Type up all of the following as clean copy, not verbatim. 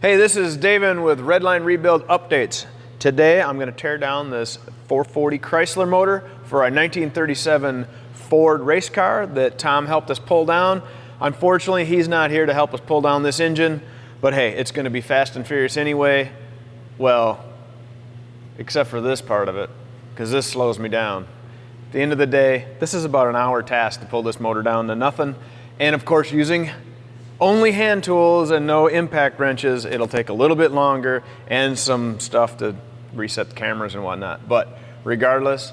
Hey, this is David with Redline Rebuild Updates. Today I'm going to tear down this 440 Chrysler motor for a 1937 Ford race car that Tom helped us pull down. Unfortunately, he's not here to help us pull down this engine, but hey, it's going to be fast and furious anyway. Well, except for this part of it, because this slows me down. At the end of the day, this is about an hour task to pull this motor down to nothing. And of course, using only hand tools and no impact wrenches, it'll take a little bit longer and some stuff to reset the cameras and whatnot. But regardless,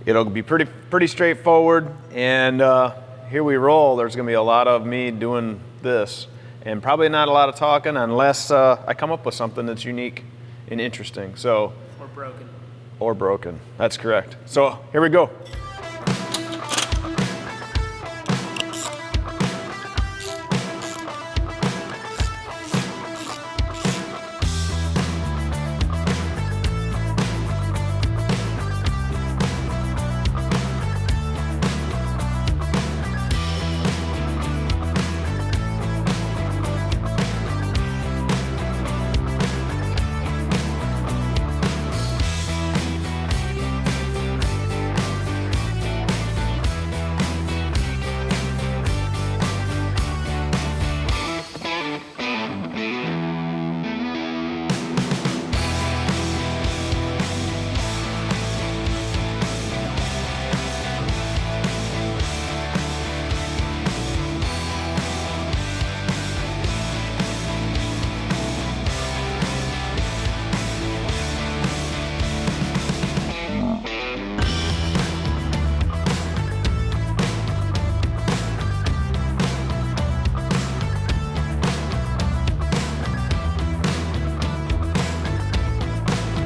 it'll be pretty straightforward. And here we roll. There's gonna be a lot of me doing this and probably not a lot of talking unless I come up with something that's unique and interesting. So, or broken. Or broken, that's correct. So here we go.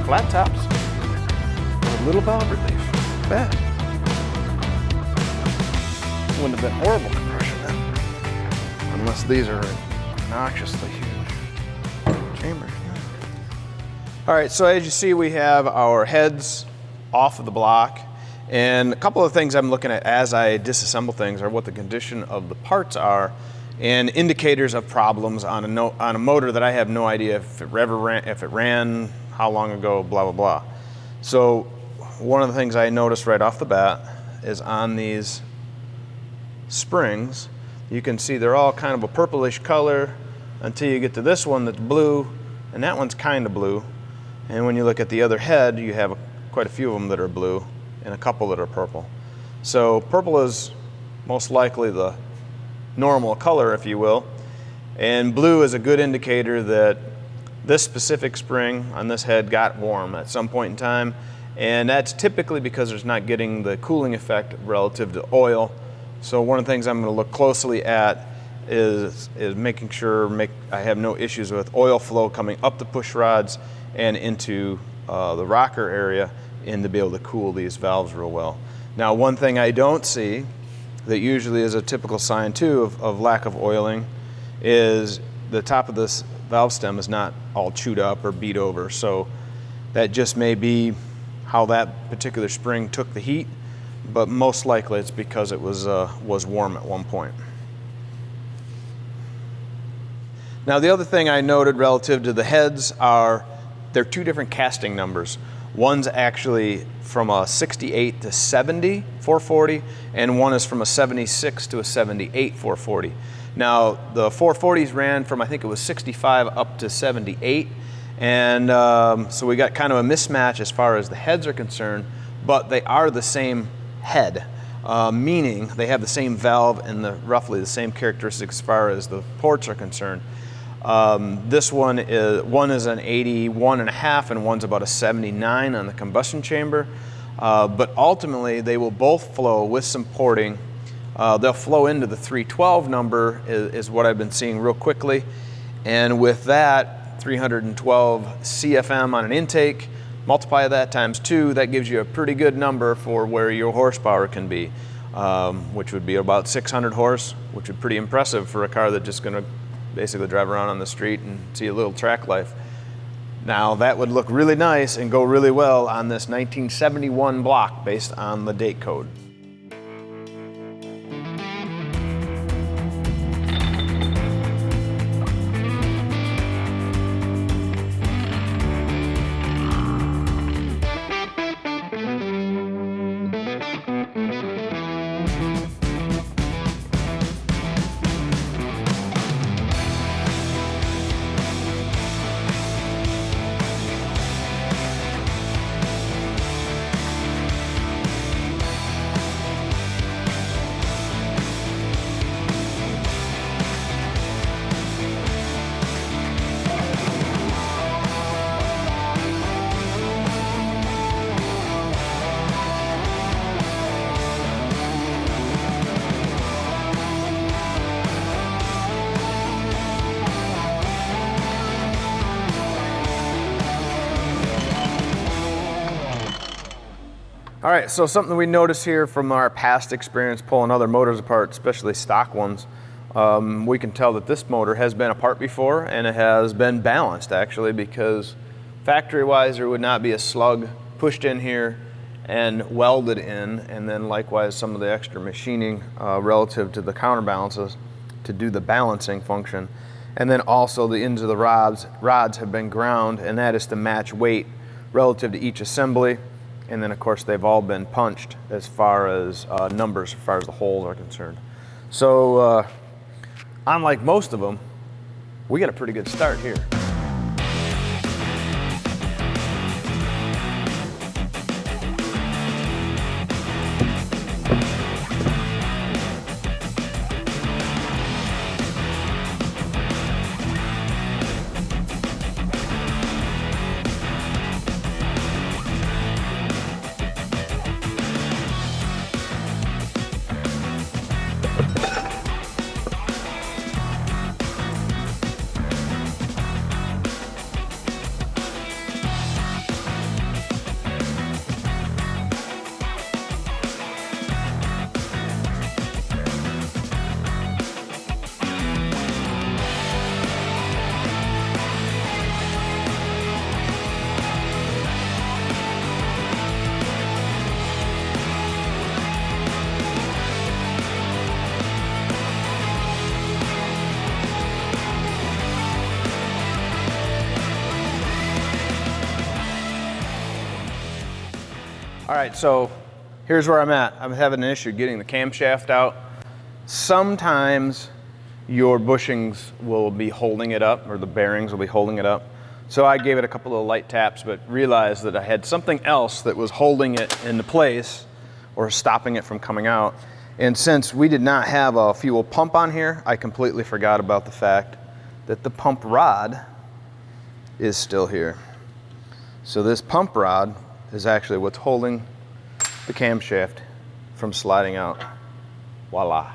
Flat tops with a little valve relief. Bad. Wouldn't have been horrible compression then, unless these are obnoxiously huge chambers. All right, so as you see, we have our heads off of the block, and a couple of things I'm looking at as I disassemble things are what the condition of the parts are and indicators of problems on a motor that I have no idea if it ran, how long ago, blah, blah, blah. So one of the things I noticed right off the bat is on these springs, you can see they're all kind of a purplish color until you get to this one that's blue, and that one's kind of blue. And when you look at the other head, you have quite a few of them that are blue and a couple that are purple. So purple is most likely the normal color, if you will, and blue is a good indicator that this specific spring on this head got warm at some point in time, and that's typically because there's not getting the cooling effect relative to oil. So one of the things I'm going to look closely at is making sure I have no issues with oil flow coming up the push rods and into the rocker area, and to be able to cool these valves real well. Now, one thing I don't see that usually is a typical sign too of lack of oiling is the top of this valve stem is not all chewed up or beat over. So that just may be how that particular spring took the heat, but most likely it's because it was warm at one point. Now, the other thing I noted relative to the heads are they're two different casting numbers. One's actually from a 68 to 70 440, and one is from a 76 to a 78 440. Now, the 440s ran from, I think it was 65 up to 78, and so we got kind of a mismatch as far as the heads are concerned, but they are the same head, meaning they have the same valve and roughly the same characteristics as far as the ports are concerned. This one is an 81.5 and one's about a 79 on the combustion chamber, but ultimately they will both flow with some porting. They'll flow into the 312 number is what I've been seeing real quickly, and with that 312 CFM on an intake, multiply that times 2, that gives you a pretty good number for where your horsepower can be, which would be about 600 horse, which would be pretty impressive for a car that's just going to basically drive around on the street and see a little track life. Now, that would look really nice and go really well on this 1971 block based on the date code. All right, so something we notice here from our past experience pulling other motors apart, especially stock ones, we can tell that this motor has been apart before and it has been balanced actually, because factory-wise there would not be a slug pushed in here and welded in, and then likewise some of the extra machining relative to the counterbalances to do the balancing function. And then also the ends of the rods have been ground, and that is to match weight relative to each assembly. And then of course they've all been punched as far as numbers, as far as the holes are concerned. So unlike most of them, we got a pretty good start here. All right, so here's where I'm at. I'm having an issue getting the camshaft out. Sometimes your bushings will be holding it up, or the bearings will be holding it up. So I gave it a couple of light taps, but realized that I had something else that was holding it into place or stopping it from coming out. And since we did not have a fuel pump on here, I completely forgot about the fact that the pump rod is still here. So this pump rod is actually what's holding the camshaft from sliding out. Voila.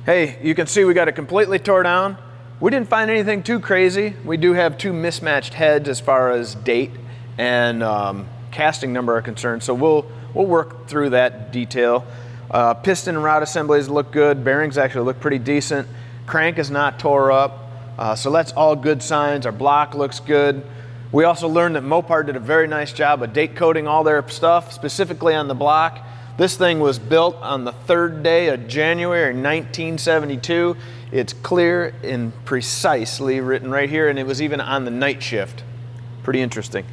Hey, you can see we got it completely tore down. We didn't find anything too crazy. We do have two mismatched heads as far as date and casting number are concerned, so we'll work through that detail. Piston and rod assemblies look good. Bearings actually look pretty decent. Crank is not tore up, so that's all good signs. Our block looks good. We also learned that Mopar did a very nice job of date coding all their stuff, specifically on the block. This thing was built on the 3rd day of January 1972. It's clear and precisely written right here, and it was even on the night shift. Pretty interesting,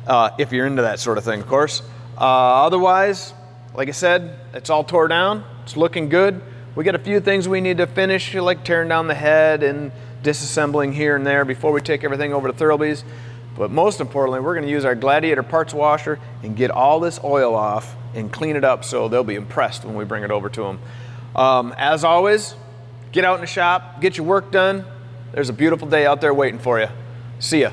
if you're into that sort of thing, of course. Otherwise, like I said, it's all tore down. It's looking good. We got a few things we need to finish, like tearing down the head and disassembling here and there before we take everything over to Thurlby's. But most importantly, we're going to use our Gladiator parts washer and get all this oil off and clean it up so they'll be impressed when we bring it over to them. As always, get out in the shop, get your work done. There's a beautiful day out there waiting for you. See ya.